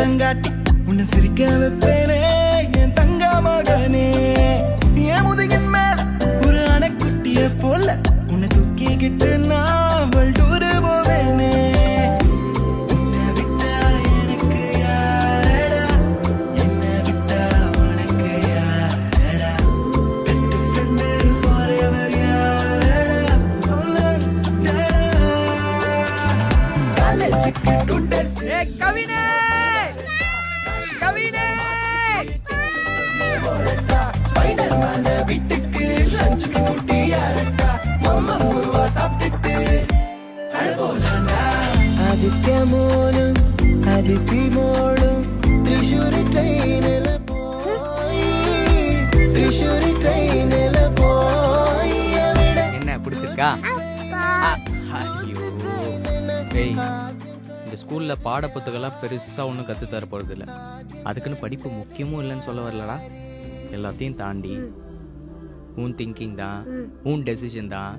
படங்காட்டி உன்னை சிரிக்க வைப்பேனே என் தங்க மகனே. என் முதுகின் மேல ஒரு அணைக்குட்டிய போல உன்னை தூக்கிக்கிட்டு நான் வல்டூரு போவேனே. உன்னை விட்டா எனக்கு யாரடா, என்னை விட்டா உனக்கு யாரடா, பெஸ்ட் ஃப்ரெண்டு ஃபாரெவர் யாரடா, காலேஜுக்கு டுடே கவினே கவினே ஸ்பைடர்மேன் வீட்டுக்கு லஞ்சுக்கு குட்டியாரட்டா மம்மா முருவா சாப்பிட்டுட்டு அழகோலாண்டா. ஆதித்ய மோனும் அதித்தி மோளும் திரிஷூரி ட்ரெயினில் போய் திரிஷூரி ட்ரெயினில் போய் விட என்ன பிடிச்சிருக்கா? ஐயோ டேய், இந்த ஸ்கூலில் பாட புத்தகம்லாம் பெருசாக ஒன்றும் கற்றுத்தர போகிறது இல்லை. அதுக்குன்னு படிப்பு முக்கியமும் இல்லைன்னு சொல்ல வரலடா. எல்லாத்தையும் தாண்டி உன் திங்கிங் தான், உன் டெசிஷன் தான்